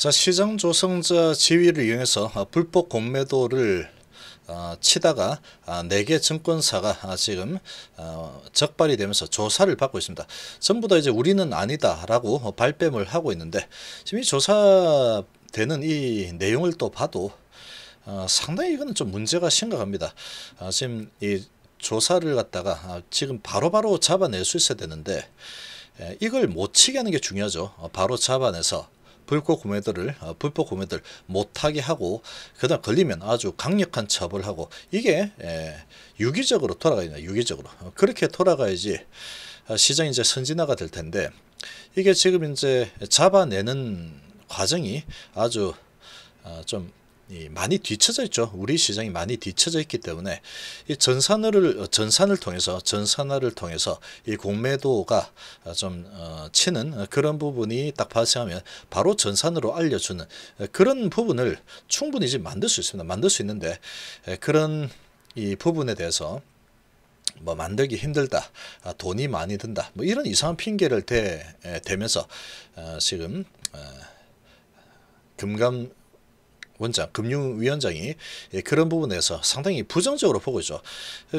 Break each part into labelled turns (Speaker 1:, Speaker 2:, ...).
Speaker 1: 자, 시장 조성자 지위를 이용해서 불법 공매도를 치다가 4개 증권사가 지금 적발이 되면서 조사를 받고 있습니다. 전부 다 이제 우리는 아니다라고 발뺌을 하고 있는데, 지금 이 조사되는 이 내용을 또 봐도 상당히 이거는 좀 문제가 심각합니다. 지금 이 조사를 갖다가 지금 바로바로 잡아낼 수 있어야 되는데, 이걸 못 치게 하는 게 중요하죠. 바로 잡아내서 불법 구매들을 못하게 하고, 그다음 걸리면 아주 강력한 처벌하고, 이게 유기적으로 돌아가야 된다. 유기적으로 그렇게 돌아가야지 시장이 이제 선진화가 될 텐데, 이게 지금 이제 잡아내는 과정이 아주 좀 많이 뒤쳐져 있죠. 우리 시장이 많이 뒤쳐져 있기 때문에 이 전산화를 통해서 이 공매도가 좀 치는 그런 부분이 딱 발생하면 바로 전산으로 알려주는 그런 부분을 충분히 지금 만들 수 있습니다. 만들 수 있는데, 그런 이 부분에 대해서 뭐 만들기 힘들다, 돈이 많이 든다, 뭐 이런 이상한 핑계를 대면서 지금 금융위원장이 그런 부분에서 상당히 부정적으로 보고 있죠.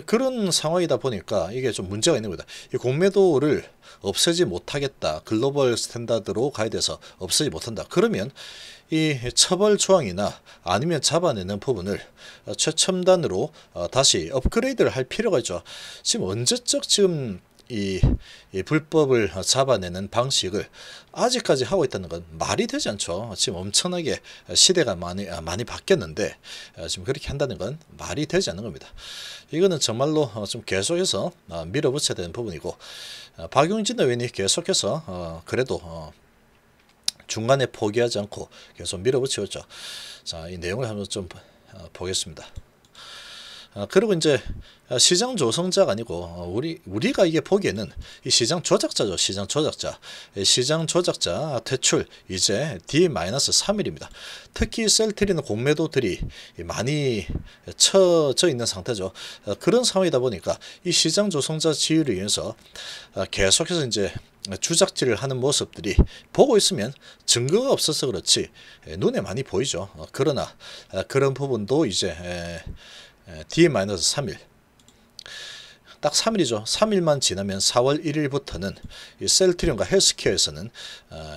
Speaker 1: 그런 상황이다 보니까 이게 좀 문제가 있는 거다. 이 공매도를 없애지 못하겠다, 글로벌 스탠다드로 가야 돼서 없애지 못한다. 그러면 이 처벌 조항이나 아니면 잡아내는 부분을 최첨단으로 다시 업그레이드를 할 필요가 있죠. 지금 언제적 지금 이 불법을 잡아내는 방식을 아직까지 하고 있다는 건 말이 되지 않죠. 지금 엄청나게 시대가 많이 바뀌었는데 지금 그렇게 한다는 건 말이 되지 않는 겁니다. 이거는 정말로 좀 계속해서 밀어붙여야 되는 부분이고, 박용진 의원이 계속해서 그래도 중간에 포기하지 않고 계속 밀어붙이고 있죠. 자, 이 내용을 한번 좀 보겠습니다. 그리고 이제 시장 조성자가 아니고 우리가 이게 보기에는 이 시장 조작자죠. 시장 조작자 퇴출 이제 D-3일입니다. 특히 셀트리는 공매도들이 많이 처져 있는 상태죠. 그런 상황이다 보니까 이 시장 조성자 지위를 위해서 계속해서 이제 주작질을 하는 모습들이 보고 있으면 증거가 없어서 그렇지 눈에 많이 보이죠. 그러나 그런 부분도 이제 D-3일 딱 3일이죠. 3일만 지나면 4월 1일부터는 이 셀트리온과 헬스케어에서는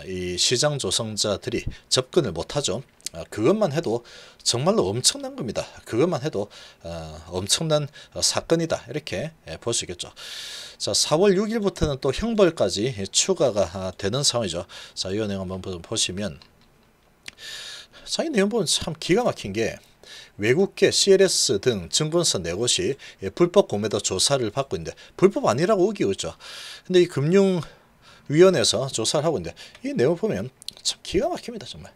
Speaker 1: 이 시장 조성자들이 접근을 못하죠. 그것만 해도 정말로 엄청난 겁니다. 그것만 해도 엄청난 사건이다, 이렇게 볼 수 있겠죠. 자, 4월 6일부터는 또 형벌까지 추가가 되는 상황이죠. 자, 이 내용 한번 보시면, 자, 이 내용 보면 참 기가 막힌 게, 외국계 CLS 등 증권사 4곳이 불법 공매도 조사를 받고 있는데, 불법 아니라고 우기고 있죠. 근데 이 금융위원회에서 조사를 하고 있는데, 이 내용 보면 참 기가 막힙니다. 정말.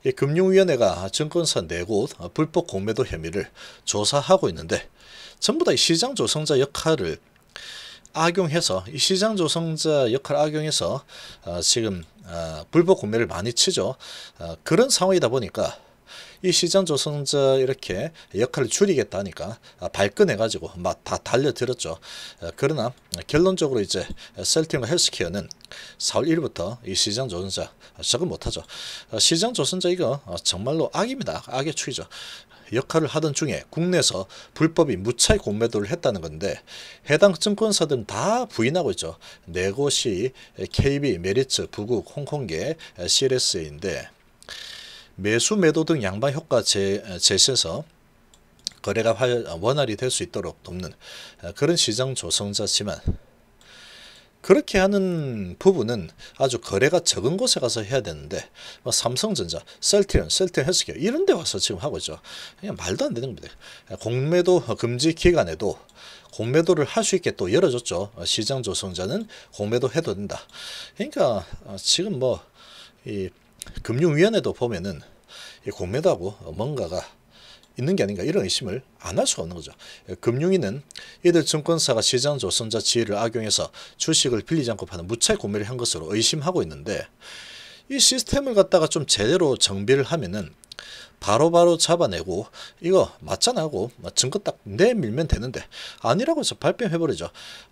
Speaker 1: 이 금융위원회가 증권사 4곳 불법 공매도 혐의를 조사하고 있는데, 전부 다 이 시장 조성자 역할을 악용해서 지금 불법 공매를 많이 치죠. 그런 상황이다 보니까 이 시장 조성자 이렇게 역할을 줄이겠다 하니까 발끈해가지고 막 다 달려들었죠. 그러나 결론적으로 이제 셀트리온과 헬스케어는 4월 1일부터 이 시장 조성자 적응 못하죠. 시장 조성자 이거 정말로 악입니다. 악의 축이죠. 역할을 하던 중에 국내에서 불법이 무차익 공매도를 했다는 건데, 해당 증권사들은 다 부인하고 있죠. 4곳이 KB, 메리츠, 부국, 홍콩계, CLS인데 매수 매도 등 양방 효과 제시해서 거래가 원활히 될 수 있도록 돕는 그런 시장 조성자지만, 그렇게 하는 부분은 아주 거래가 적은 곳에 가서 해야 되는데, 삼성전자, 셀트리온 헬스케어 이런 데 와서 지금 하고 있죠. 그냥 말도 안 되는 겁니다. 공매도 금지 기간에도 공매도를 할 수 있게 또 열어줬죠. 시장 조성자는 공매도 해도 된다. 그러니까 지금 이 금융위원회도 보면은 이 공매도하고 뭔가가 있는 게 아닌가, 이런 의심을 안 할 수가 없는 거죠. 금융위는 이들 증권사가 시장 조성자 지위를 악용해서 주식을 빌리지 않고 파는 무차익 공매를 한 것으로 의심하고 있는데, 이 시스템을 갖다가 좀 제대로 정비를 하면은 바로바로 잡아내고 이거 맞잖아 하고 증거 딱 내밀면 되는데, 아니라고 해서 발뺌해버리죠.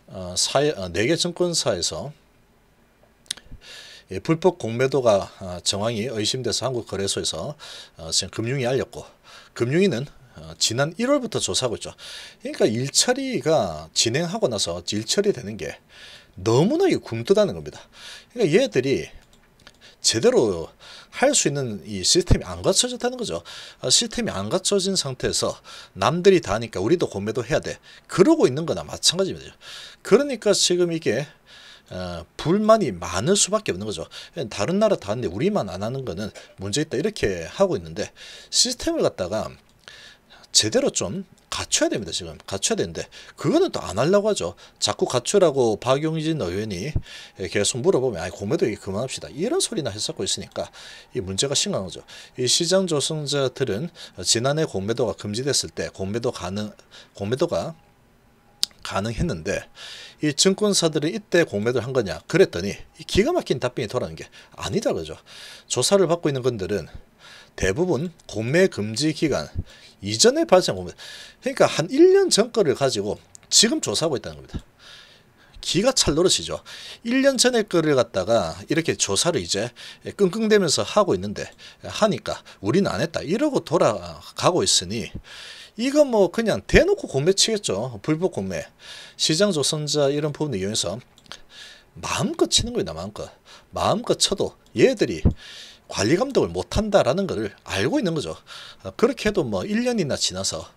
Speaker 1: 4개 증권사에서 불법 공매도가 정황이 의심돼서 한국거래소에서 지금 금융위 알렸고, 금융위는 지난 1월부터 조사하고 있죠. 그러니까 일처리가 진행하고 나서 일처리 되는 게 너무나 굼뜨다는 겁니다. 그러니까 얘들이 제대로 할 수 있는 이 시스템이 안 갖춰졌다는 거죠. 시스템이 안 갖춰진 상태에서 남들이 다 하니까 우리도 공매도 해야 돼, 그러고 있는 거나 마찬가지입니다. 그러니까 지금 이게 불만이 많을 수밖에 없는 거죠. 다른 나라 다 하는데 우리만 안 하는 거는 문제 있다, 이렇게 하고 있는데, 시스템을 갖다가 제대로 좀 갖춰야 됩니다. 지금 갖춰야 되는데 그거는 또 안 하려고 하죠. 자꾸 갖추라고 박용진 의원이 계속 물어보면 아이 공매도 얘기 그만합시다, 이런 소리나 했었고 있으니까 이 문제가 심각한 거죠. 이 시장 조성자들은 지난해 공매도가 금지됐을 때 공매도가 가능했는데, 이 증권사들은 이때 공매도를 한 거냐 그랬더니 이 기가 막힌 답변이 돌아오는 게 아니다 그죠. 조사를 받고 있는 건들은 대부분 공매 금지 기간 이전에 발생 공매, 그러니까 한 1년 전 거를 가지고 지금 조사하고 있다는 겁니다. 기가 찰 노릇이죠. 1년 전에 거를 갖다가 이렇게 조사를 이제 끙끙대면서 하고 있는데, 하니까 우리는 안 했다 이러고 돌아가고 있으니 이건 뭐 그냥 대놓고 공매 치겠죠. 불법 공매, 시장 조성자 이런 부분을 이용해서 마음껏 치는 겁니다. 마음껏 쳐도 얘들이 관리 감독을 못한다라는 것을 알고 있는 거죠. 그렇게 해도 뭐 1년이나 지나서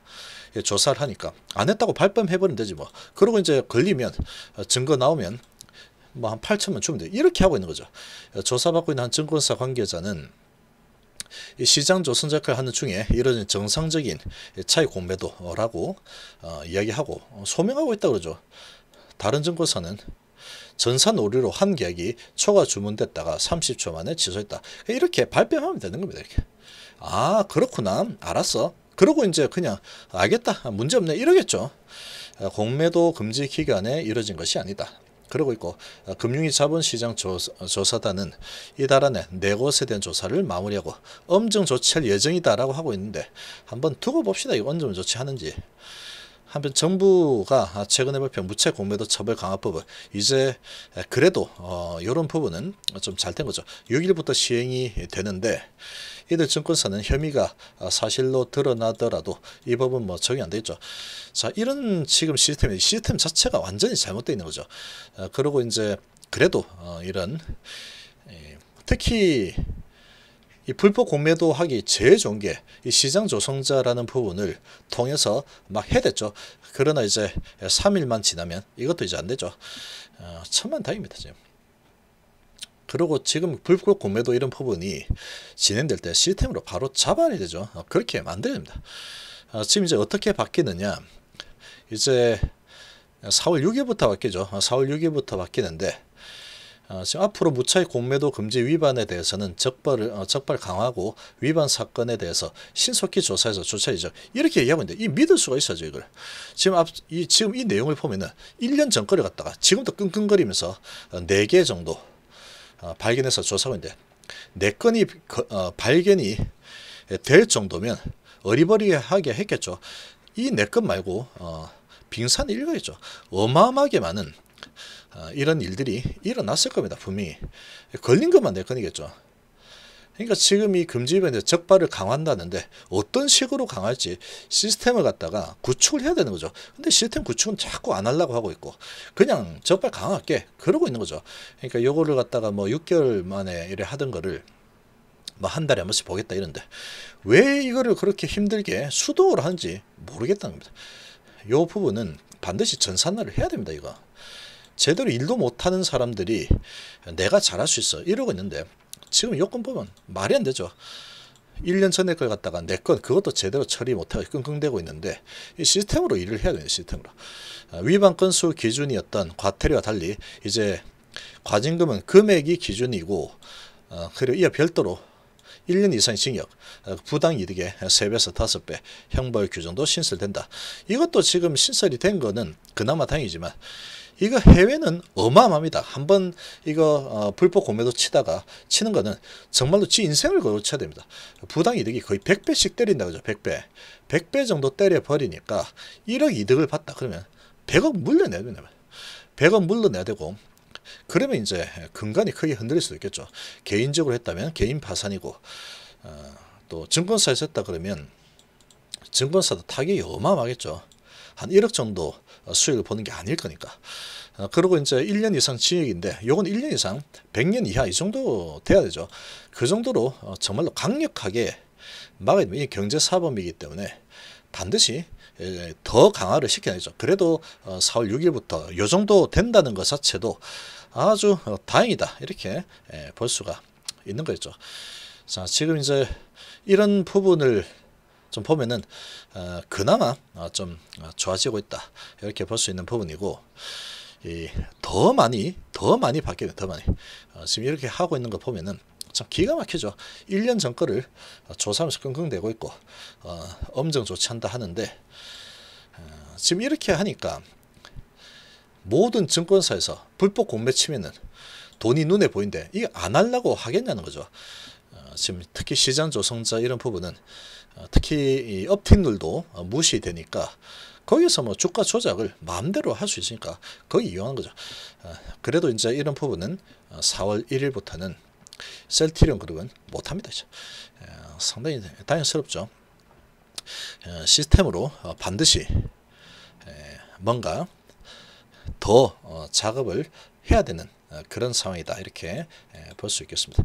Speaker 1: 조사를 하니까 안 했다고 발뺌해버리면 되지 뭐. 그러고 이제 걸리면 증거 나오면 뭐 한 8천만 주면 돼, 이렇게 하고 있는 거죠. 조사받고 있는 한 증권사 관계자는 이 시장 조성 역할을 하는 중에 이런 정상적인 차익 공매도라고 이야기하고 소명하고 있다 그러죠. 다른 증권사는 전산 오류로 한 계약이 초과 주문됐다가 30초 만에 취소했다, 이렇게 발뺌하면 되는 겁니다. 이렇게. 아 그렇구나, 알았어, 그러고 이제 그냥 알겠다, 문제없네, 이러겠죠. 공매도 금지 기간에 이뤄진 것이 아니다 그러고 있고, 금융위 자본시장 조사단은 이달 안에 4곳에 대한 조사를 마무리하고 엄정 조치할 예정이다라고 하고 있는데, 한번 두고 봅시다, 이거 엄정 조치하는지. 한편 정부가 최근에 발표한 무채 공매도 처벌 강화법은 이제 그래도 이런 부분은 좀 잘 된 거죠. 6일부터 시행이 되는데, 이들 증권사는 혐의가 사실로 드러나더라도 이 법은 뭐 적용 안 되겠죠. 자, 이런 지금 시스템 자체가 완전히 잘못되어 있는 거죠. 그리고 이제 그래도 이런 특히 이 불법 공매도 하기 제일 좋은 게 이 시장 조성자라는 부분을 통해서 막 해댔죠. 그러나 이제 3일만 지나면 이것도 이제 안 되죠. 천만다행입니다 지금. 그리고 지금 불법 공매도 이런 부분이 진행될 때 시스템으로 바로 잡아야 되죠. 그렇게 만들어야 됩니다. 지금 이제 어떻게 바뀌느냐, 이제 4월 6일부터 바뀌죠. 4월 6일부터 바뀌는데, 지금 앞으로 무차익 공매도 금지 위반에 대해서는 적발 강화하고 위반 사건에 대해서 신속히 조사해서 조차이죠, 이렇게 얘기하고 있는데 이 믿을 수가 있어요. 이걸 지금 이 내용을 보면은 1년 전 거를 갖다가 지금도 끙끙거리면서 4개 정도 발견해서 조사하고 있는데, 4건이 발견이 될 정도면 어리버리하게 했겠죠. 이 4건 말고 빙산이 일거겠죠. 어마어마하게 많은 이런 일들이 일어났을 겁니다. 분명히 걸린 것만 4건이겠죠. 그러니까 지금 이 금지 위반에 적발을 강화한다는데 어떤 식으로 강화할지 시스템을 갖다가 구축을 해야 되는 거죠. 근데 시스템 구축은 자꾸 안 하려고 하고 있고 그냥 적발 강화할게 그러고 있는 거죠. 그러니까 요거를 갖다가 뭐 6개월 만에 이래 하던 거를 뭐 한 달에 한 번씩 보겠다 이런데 왜 이거를 그렇게 힘들게 수동으로 하는지 모르겠다는 겁니다. 요 부분은 반드시 전산화를 해야 됩니다. 이거 제대로 일도 못하는 사람들이 내가 잘할 수 있어 이러고 있는데 지금 요건 보면 말이 안 되죠. 1년 전에 걸 갖다가 내 건 그것도 제대로 처리 못하고 끙끙대고 있는데 이 시스템으로 일을 해야 돼요. 시스템으로. 위반 건수 기준이었던 과태료와 달리 이제 과징금은 금액이 기준이고 그리고 이와 별도로 1년 이상의 징역, 부당이득의 3배에서 5배 형벌 규정도 신설된다. 이것도 지금 신설이 된 거는 그나마 다행이지만 이거 해외는 어마어마합니다. 한번 이거 불법 공매도 치는 거는 정말로 지 인생을 걸고 쳐야 됩니다. 부당이득이 거의 100배씩 때린다 그죠. 100배 정도 때려버리니까 1억 이득을 봤다 그러면 100억 물러내야 됩니다. 100억 물러내야 되고 그러면 이제 근간이 크게 흔들릴 수도 있겠죠. 개인적으로 했다면 개인 파산이고, 또 증권사에서 했다 그러면 증권사도 타격이 어마어마하겠죠. 한 1억 정도 수익을 보는 게 아닐 거니까. 그리고 이제 1년 이상 징역인데, 요건 1년 이상 100년 이하 이 정도 돼야 되죠. 그 정도로 정말로 강력하게 막아야 됩니다. 이 경제사범이기 때문에 반드시 더 강화를 시켜야죠. 그래도 4월 6일부터 요 정도 된다는 것 자체도 아주 다행이다, 이렇게 볼 수가 있는 거죠. 자, 지금 이제 이런 부분을 좀 보면은 그나마 좀 좋아지고 있다, 이렇게 볼 수 있는 부분이고, 더 많이 바뀌어요. 더 많이 지금 이렇게 하고 있는 거 보면은 참 기가 막히죠. 1년 전 거를 조사하면서 끙끙대고 있고 엄정 조치한다 하는데, 지금 이렇게 하니까 모든 증권사에서 불법 공매 치면은 돈이 눈에 보이는데 이게 안 하려고 하겠냐는 거죠. 지금 특히 시장 조성자 이런 부분은 특히 이 업팀들도 무시되니까 거기서 뭐 주가 조작을 마음대로 할 수 있으니까 거기 이용하는 거죠. 그래도 이제 이런 부분은 4월 1일부터는 셀트리온 그룹은 못합니다. 상당히 다행스럽죠. 시스템으로 반드시 뭔가 더 작업을 해야 되는 그런 상황이다, 이렇게 볼 수 있겠습니다.